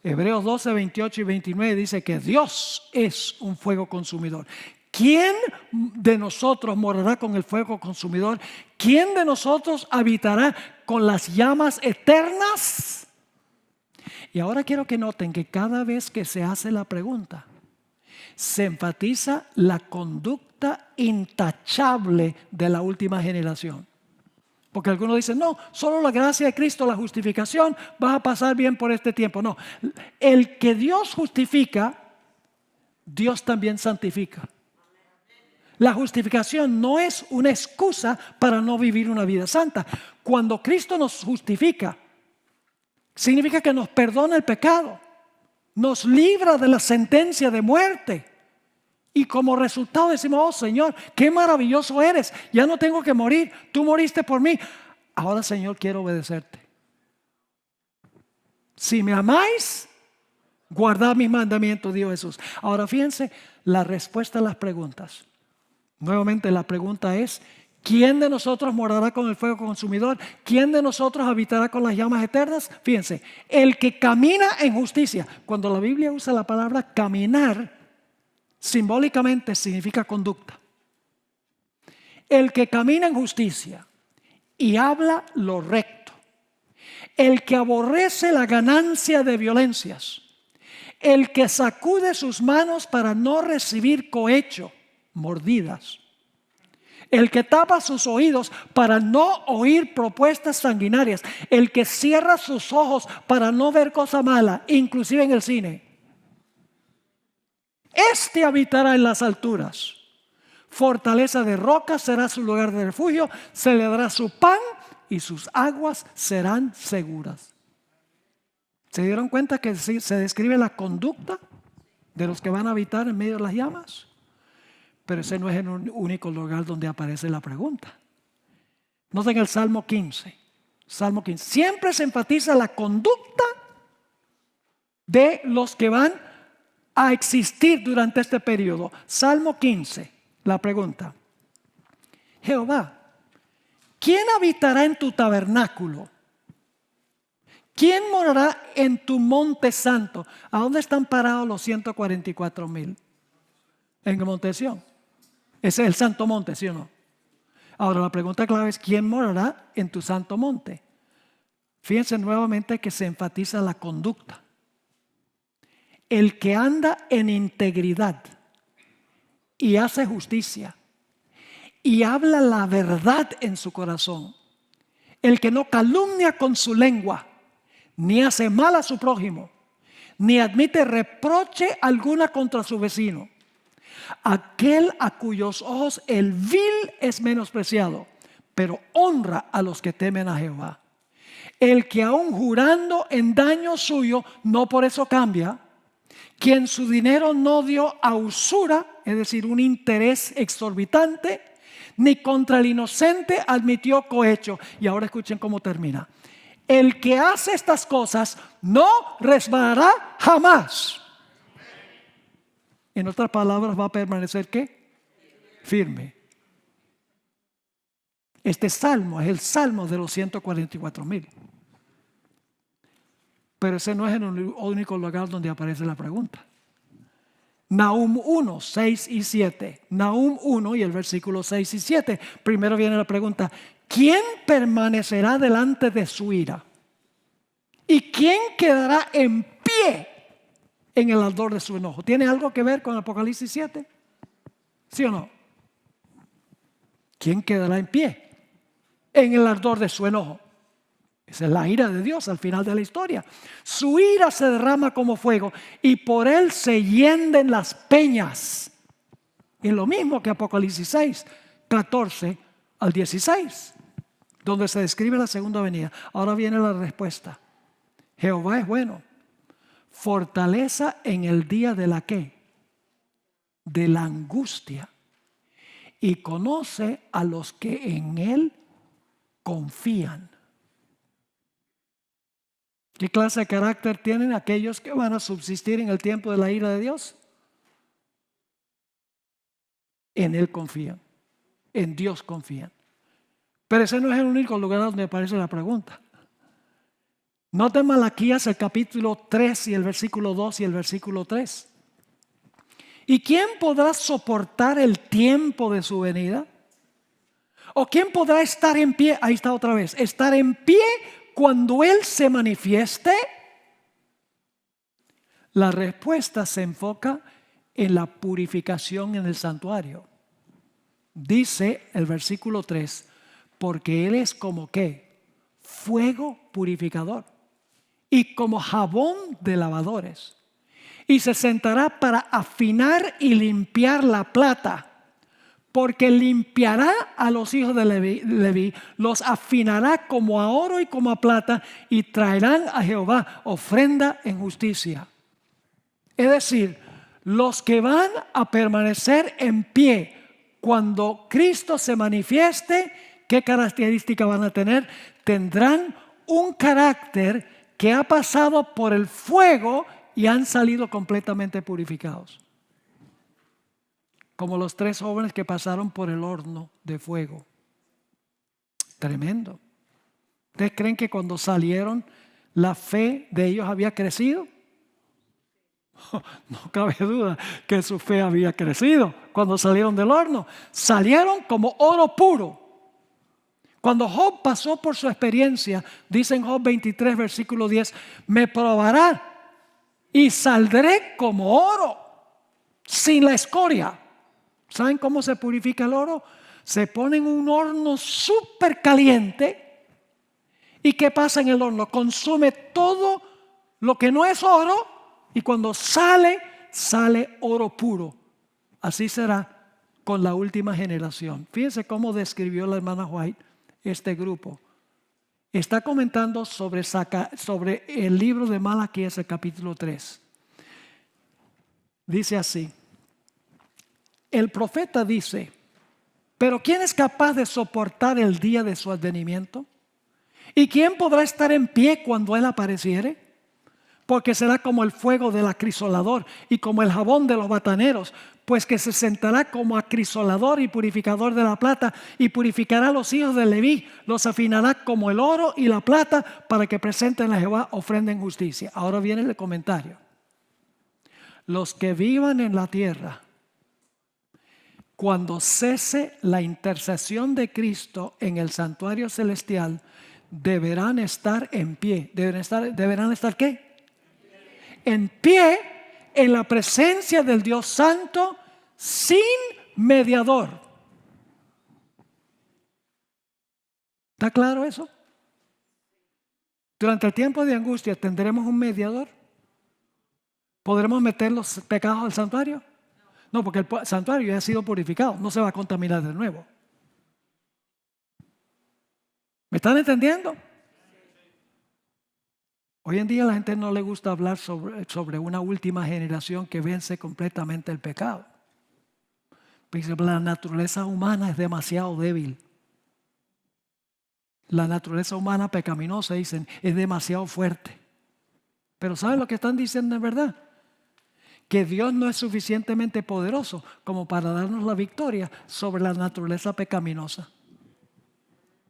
Hebreos 12, 28 y 29 dice que Dios es un fuego consumidor. ¿Quién de nosotros morará con el fuego consumidor? ¿Quién de nosotros habitará con las llamas eternas? Y ahora quiero que noten que cada vez que se hace la pregunta, se enfatiza la conducta intachable de la última generación. Porque algunos dicen, no, solo la gracia de Cristo, la justificación, vas a pasar bien por este tiempo. No, el que Dios justifica, Dios también santifica. La justificación no es una excusa para no vivir una vida santa. Cuando Cristo nos justifica, significa que nos perdona el pecado, nos libra de la sentencia de muerte. Y como resultado decimos, oh Señor, qué maravilloso eres. Ya no tengo que morir, tú moriste por mí. Ahora, Señor, quiero obedecerte. Si me amáis, guardad mis mandamientos, dijo Jesús. Ahora fíjense la respuesta a las preguntas. Nuevamente la pregunta es, ¿quién de nosotros morará con el fuego consumidor? ¿Quién de nosotros habitará con las llamas eternas? Fíjense, el que camina en justicia. Cuando la Biblia usa la palabra caminar, simbólicamente significa conducta. El que camina en justicia y habla lo recto. El que aborrece la ganancia de violencias. El que sacude sus manos para no recibir cohecho, mordidas. El que tapa sus oídos para no oír propuestas sanguinarias. El que cierra sus ojos para no ver cosa mala, inclusive en el cine. Este habitará en las alturas. Fortaleza de roca será su lugar de refugio. Se le dará su pan y sus aguas serán seguras. ¿Se dieron cuenta que se describe la conducta de los que van a habitar en medio de las llamas? Pero ese no es el único lugar donde aparece la pregunta. Noten el Salmo 15. Salmo 15. Siempre se enfatiza la conducta de los que van a existir durante este periodo. Salmo 15. La pregunta: Jehová, ¿quién habitará en tu tabernáculo? ¿Quién morará en tu monte santo? ¿A dónde están parados los 144,000? En el monte de Sión. Ese es el santo monte, ¿sí o no? Ahora la pregunta clave es: ¿quién morará en tu santo monte? Fíjense nuevamente que se enfatiza la conducta. El que anda en integridad y hace justicia y habla la verdad en su corazón, el que no calumnia con su lengua, ni hace mal a su prójimo, ni admite reproche alguna contra su vecino, aquel a cuyos ojos el vil es menospreciado, pero honra a los que temen a Jehová. El que aun jurando en daño suyo, no por eso cambia, quien su dinero no dio a usura, es decir, un interés exorbitante, ni contra el inocente admitió cohecho. Y ahora escuchen cómo termina. El que hace estas cosas no resbalará jamás. En otras palabras, va a permanecer ¿qué? Firme. Este salmo es el salmo de los 144,000. Pero ese no es el único lugar donde aparece la pregunta. Nahum 1, 6 y 7. Nahum 1 y el versículo 6 y 7. Primero viene la pregunta: ¿quién permanecerá delante de su ira? ¿Y quién quedará en pie en el ardor de su enojo? ¿Tiene algo que ver con Apocalipsis 7? ¿Sí o no? ¿Quién quedará en pie en el ardor de su enojo? Esa es la ira de Dios al final de la historia. Su ira se derrama como fuego y por él se hienden las peñas. Es lo mismo que Apocalipsis 6, 14 al 16, donde se describe la segunda venida. Ahora viene la respuesta. Jehová es bueno, fortaleza en el día de la ¿qué? De la angustia, y conoce a los que en él confían. ¿Qué clase de carácter tienen aquellos que van a subsistir en el tiempo de la ira de Dios? En él confían, en Dios confían. Pero ese no es el único lugar donde aparece la pregunta. Noten Malaquías el capítulo 3 y el versículo 2 y el versículo 3. ¿Y quién podrá soportar el tiempo de su venida? ¿O quién podrá estar en pie? Ahí está otra vez. Estar en pie cuando Él se manifieste. La respuesta se enfoca en la purificación en el santuario. Dice el versículo 3, porque Él es como ¿qué? Fuego purificador y como jabón de lavadores. Y se sentará para afinar y limpiar la plata, porque limpiará a los hijos de Leví, los afinará como a oro y como a plata, y traerán a Jehová ofrenda en justicia. Es decir, los que van a permanecer en pie cuando Cristo se manifieste, ¿qué característica van a tener? Tendrán un carácter que ha pasado por el fuego y han salido completamente purificados. Como los 3 jóvenes que pasaron por el horno de fuego. Tremendo. ¿Ustedes creen que cuando salieron la fe de ellos había crecido? No cabe duda que su fe había crecido cuando salieron del horno. Salieron como oro puro. Cuando Job pasó por su experiencia, dice en Job 23, versículo 10, me probará y saldré como oro, sin la escoria. ¿Saben cómo se purifica el oro? Se pone en un horno súper caliente. ¿Y qué pasa en el horno? Consume todo lo que no es oro, y cuando sale sale oro puro. Así será con la última generación. Fíjense cómo describió la hermana White este grupo. Está comentando sobre el libro de Malaquías, el capítulo 3. Dice así: el profeta dice, pero ¿quién es capaz de soportar el día de su advenimiento? ¿Y quién podrá estar en pie cuando él apareciere? Porque será como el fuego del acrisolador y como el jabón de los bataneros, pues que se sentará como acrisolador y purificador de la plata, y purificará a los hijos de Leví, los afinará como el oro y la plata, para que presenten a Jehová ofrenda en justicia. Ahora viene el comentario. Los que vivan en la tierra, cuando cese la intercesión de Cristo en el santuario celestial, deberán estar en pie. ¿Deberán estar qué? En pie en la presencia del Dios Santo, sin mediador. ¿Está claro eso? Durante el tiempo de angustia, ¿tendremos un mediador? ¿Podremos meter los pecados al santuario? No, porque el santuario ya ha sido purificado, no se va a contaminar de nuevo. ¿Me están entendiendo? Hoy en día a la gente no le gusta hablar sobre una última generación que vence completamente el pecado. Porque la naturaleza humana es demasiado débil. La naturaleza humana pecaminosa, dicen, es demasiado fuerte. Pero ¿saben lo que están diciendo en verdad? Que Dios no es suficientemente poderoso como para darnos la victoria sobre la naturaleza pecaminosa.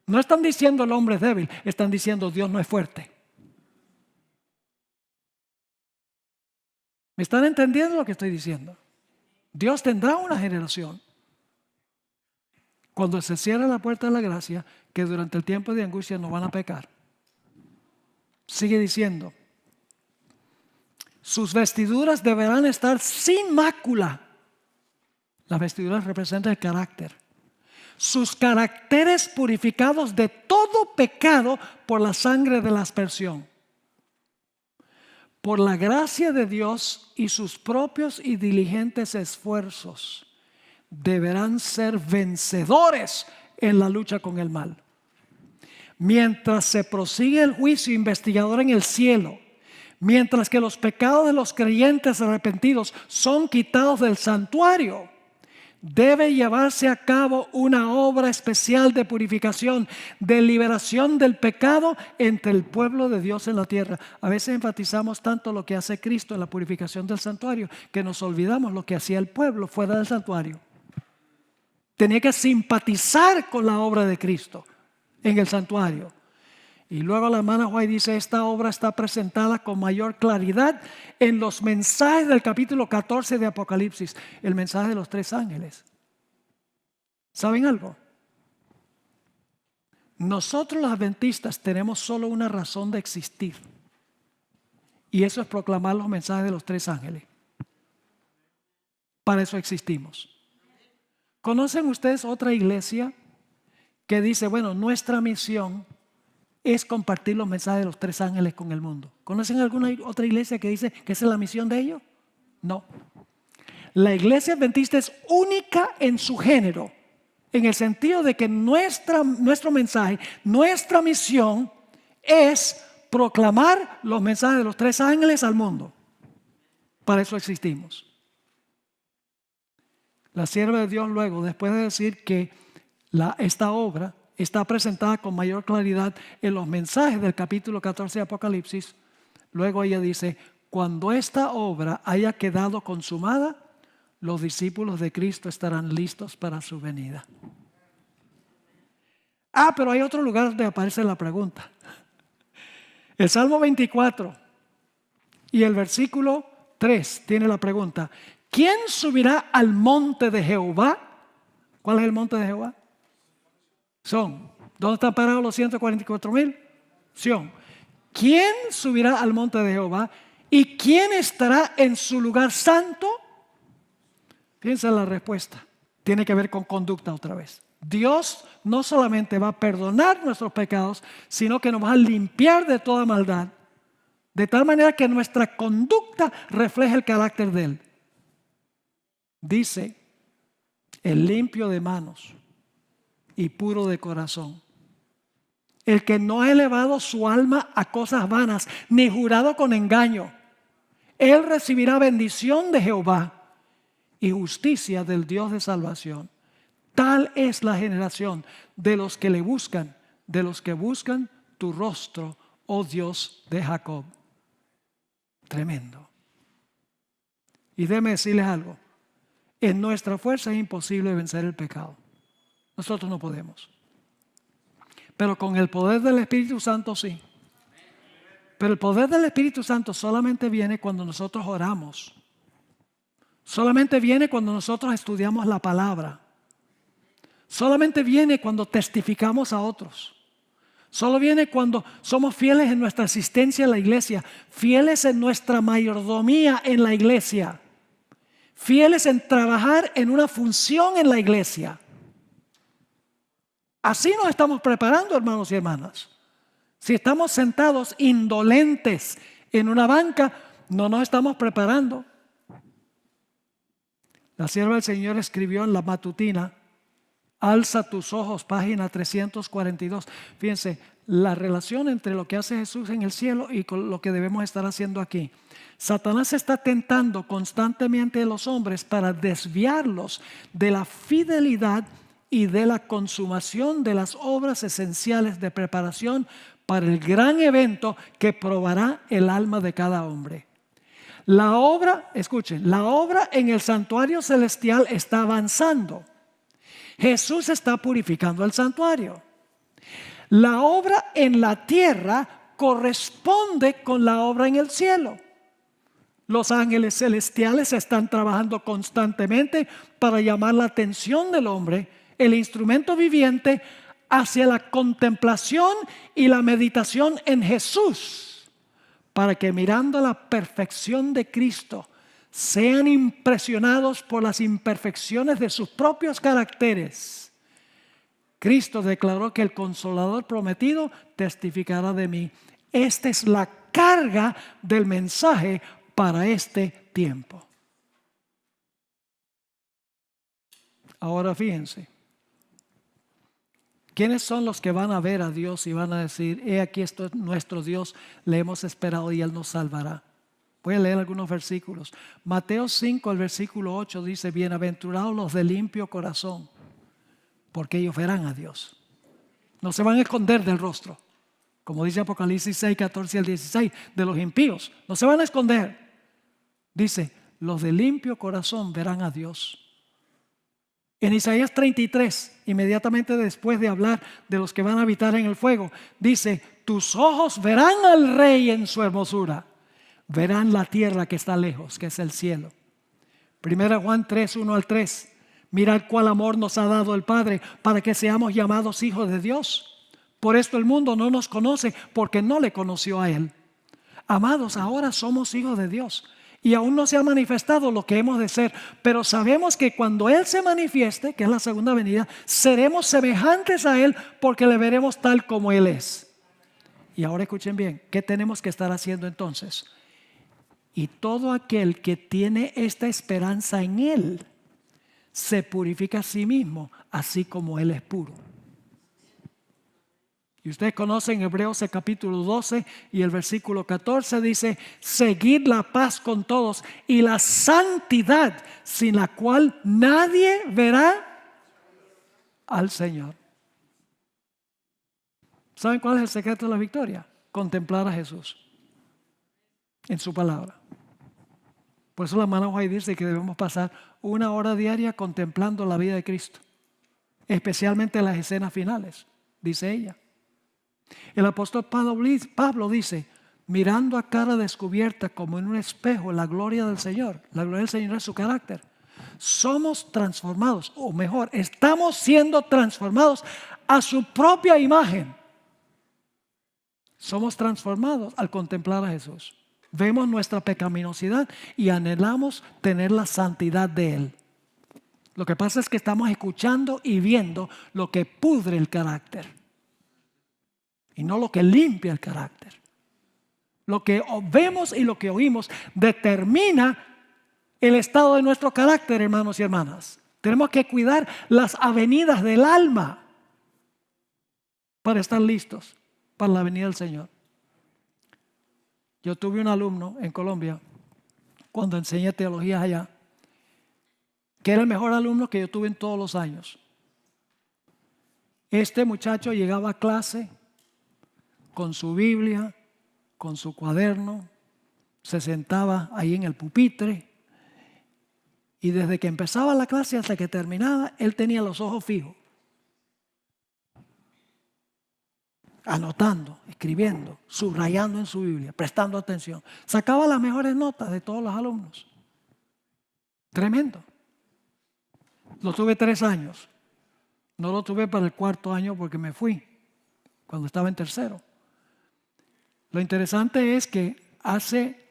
No están diciendo el hombre es débil, están diciendo Dios no es fuerte. ¿Me están entendiendo lo que estoy diciendo? Dios tendrá una generación, cuando se cierre la puerta de la gracia, que durante el tiempo de angustia no van a pecar. Sigue diciendo, sus vestiduras deberán estar sin mácula. Las vestiduras representan el carácter. Sus caracteres purificados de todo pecado por la sangre de la aspersión. Por la gracia de Dios y sus propios y diligentes esfuerzos, deberán ser vencedores en la lucha con el mal. Mientras se prosigue el juicio investigador en el cielo, mientras que los pecados de los creyentes arrepentidos son quitados del santuario, debe llevarse a cabo una obra especial de purificación, de liberación del pecado entre el pueblo de Dios en la tierra. A veces enfatizamos tanto lo que hace Cristo en la purificación del santuario que nos olvidamos lo que hacía el pueblo fuera del santuario. Tenía que simpatizar con la obra de Cristo en el santuario. Y luego la hermana White dice, esta obra está presentada con mayor claridad en los mensajes del capítulo 14 de Apocalipsis, el mensaje de los 3 ángeles. ¿Saben algo? Nosotros los adventistas tenemos solo una razón de existir, y eso es proclamar los mensajes de los 3 ángeles. Para eso existimos. ¿Conocen ustedes otra iglesia que dice, bueno, nuestra misión es compartir los mensajes de los 3 ángeles con el mundo? ¿Conocen alguna otra iglesia que dice que esa es la misión de ellos? No. La iglesia adventista es única en su género, en el sentido de que nuestro mensaje, nuestra misión es proclamar los mensajes de los 3 ángeles al mundo. Para eso existimos. La sierva de Dios luego, después de decir que esta obra está presentada con mayor claridad en los mensajes del capítulo 14 de Apocalipsis, luego ella dice, cuando esta obra haya quedado consumada, los discípulos de Cristo estarán listos para su venida. Pero hay otro lugar donde aparece la pregunta. El Salmo 24 y el versículo 3 tiene la pregunta, ¿quién subirá al monte de Jehová? ¿Cuál es el monte de Jehová? ¿Dónde están parados los 144,000? Sión. ¿Quién subirá al monte de Jehová? ¿Y quién estará en su lugar santo? Piensa en la respuesta. Tiene que ver con conducta otra vez. Dios no solamente va a perdonar nuestros pecados, sino que nos va a limpiar de toda maldad, de tal manera que nuestra conducta refleje el carácter de Él. Dice, el limpio de manos y puro de corazón, el que no ha elevado su alma a cosas vanas, ni jurado con engaño, él recibirá bendición de Jehová y justicia del Dios de salvación. Tal es la generación de los que le buscan, de los que buscan tu rostro, oh Dios de Jacob. Tremendo. Y déjeme decirles algo. En nuestra fuerza es imposible vencer el pecado. Nosotros no podemos. Pero con el poder del Espíritu Santo sí. Pero el poder del Espíritu Santo solamente viene cuando nosotros oramos. Solamente viene cuando nosotros estudiamos la palabra. Solamente viene cuando testificamos a otros. Solo viene cuando somos fieles en nuestra asistencia a la iglesia, fieles en nuestra mayordomía en la iglesia, fieles en trabajar en una función en la iglesia. Así nos estamos preparando, hermanos y hermanas. Si estamos sentados indolentes en una banca, no nos estamos preparando. La sierva del Señor escribió en la matutina, alza tus ojos, página 342. Fíjense, la relación entre lo que hace Jesús en el cielo y con lo que debemos estar haciendo aquí. Satanás está tentando constantemente a los hombres para desviarlos de la fidelidad y de la consumación de las obras esenciales de preparación para el gran evento que probará el alma de cada hombre. La obra, escuchen, la obra en el santuario celestial está avanzando. Jesús está purificando el santuario. La obra en la tierra corresponde con la obra en el cielo. Los ángeles celestiales están trabajando constantemente para llamar la atención del hombre, el instrumento viviente, hacia la contemplación y la meditación en Jesús, para que mirando la perfección de Cristo sean impresionados por las imperfecciones de sus propios caracteres. Cristo declaró que el Consolador prometido testificará de mí. Esta es la carga del mensaje para este tiempo. Ahora fíjense, ¿quiénes son los que van a ver a Dios y van a decir, he aquí esto es nuestro Dios, le hemos esperado y Él nos salvará? Voy a leer algunos versículos. Mateo 5, el versículo 8 dice, bienaventurados los de limpio corazón, porque ellos verán a Dios. No se van a esconder del rostro, como dice Apocalipsis 6, 14 al 16, de los impíos. No se van a esconder. Dice, los de limpio corazón verán a Dios. En Isaías 33, inmediatamente después de hablar de los que van a habitar en el fuego, dice, tus ojos verán al Rey en su hermosura. Verán la tierra que está lejos, que es el cielo. Primera Juan 3, 1 al 3. Mirad cuál amor nos ha dado el Padre para que seamos llamados hijos de Dios. Por esto el mundo no nos conoce porque no le conoció a Él. Amados, ahora somos hijos de Dios y aún no se ha manifestado lo que hemos de ser. Pero sabemos que cuando Él se manifieste, que es la segunda venida, seremos semejantes a Él porque le veremos tal como Él es. Y ahora escuchen bien, ¿qué tenemos que estar haciendo entonces? Y todo aquel que tiene esta esperanza en Él se purifica a sí mismo, así como Él es puro. Y ustedes conocen Hebreos el capítulo 12 y el versículo 14 dice, seguid la paz con todos y la santidad, sin la cual nadie verá al Señor. ¿Saben cuál es el secreto de la victoria? Contemplar a Jesús en su palabra. Por eso la hermana White dice que debemos pasar 1 hora diaria contemplando la vida de Cristo, especialmente las escenas finales, dice ella. El apóstol Pablo dice, mirando a cara descubierta como en un espejo la gloria del Señor. La gloria del Señor es su carácter. Somos transformados, o mejor, estamos siendo transformados a su propia imagen. Somos transformados al contemplar a Jesús. Vemos nuestra pecaminosidad y anhelamos tener la santidad de Él. Lo que pasa es que estamos escuchando y viendo lo que pudre el carácter y no lo que limpia el carácter. Lo que vemos y lo que oímos determina el estado de nuestro carácter, hermanos y hermanas. Tenemos que cuidar las avenidas del alma para estar listos para la venida del Señor. Yo tuve un alumno en Colombia, cuando enseñé teología allá, que era el mejor alumno que yo tuve en todos los años. Este muchacho llegaba a clase con su Biblia, con su cuaderno, se sentaba ahí en el pupitre y desde que empezaba la clase hasta que terminaba, él tenía los ojos fijos, anotando, escribiendo, subrayando en su Biblia, prestando atención. Sacaba las mejores notas de todos los alumnos. Tremendo. Lo tuve 3 años. No lo tuve para el 4.º año porque me fui cuando estaba en 3.º. Lo interesante es que hace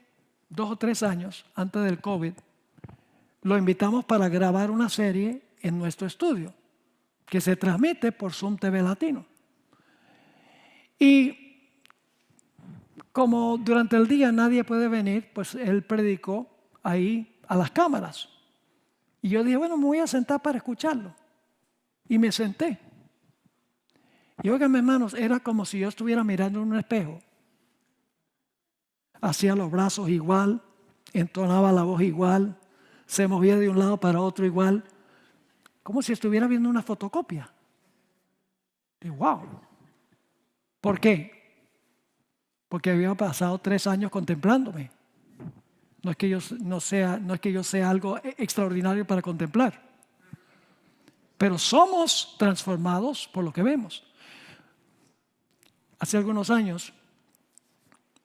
2 o 3 años, antes del COVID, lo invitamos para grabar una serie en nuestro estudio que se transmite por Zoom TV Latino. Y como durante el día nadie puede venir, pues él predicó ahí a las cámaras. Y yo dije, bueno, me voy a sentar para escucharlo. Y me senté. Y oigan, hermanos, era como si yo estuviera mirando en un espejo. Hacía los brazos igual, entonaba la voz igual, se movía de un lado para otro igual, como si estuviera viendo una fotocopia. Y wow. ¿Por qué? Porque había pasado 3 años contemplándome. No es que yo sea algo extraordinario para contemplar. Pero somos transformados por lo que vemos. Hace algunos años,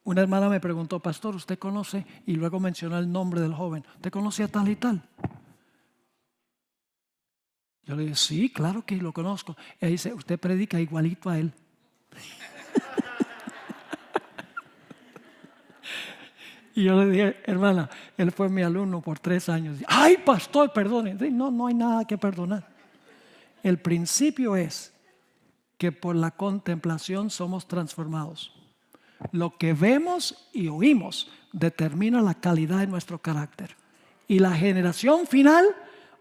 una hermana me preguntó, pastor, ¿usted conoce? Y luego mencionó el nombre del joven. ¿Usted conoce a tal y tal? Yo le dije, sí, claro que lo conozco. Ella dice, usted predica igualito a él. Y yo le dije, hermana, él fue mi alumno por 3 años. Ay, pastor, perdone. No hay nada que perdonar. El principio es que por la contemplación somos transformados. Lo que vemos y oímos determina la calidad de nuestro carácter. Y la generación final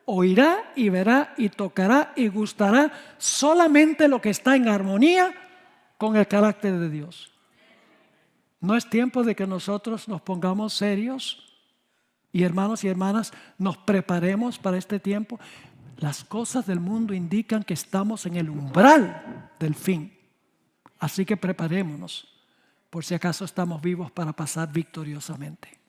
oirá y verá y tocará y gustará solamente lo que está en armonía con el carácter de Dios. No es tiempo de que nosotros nos pongamos serios y hermanos y hermanas nos preparemos para este tiempo. Las cosas del mundo indican que estamos en el umbral del fin. Así que preparémonos por si acaso estamos vivos para pasar victoriosamente.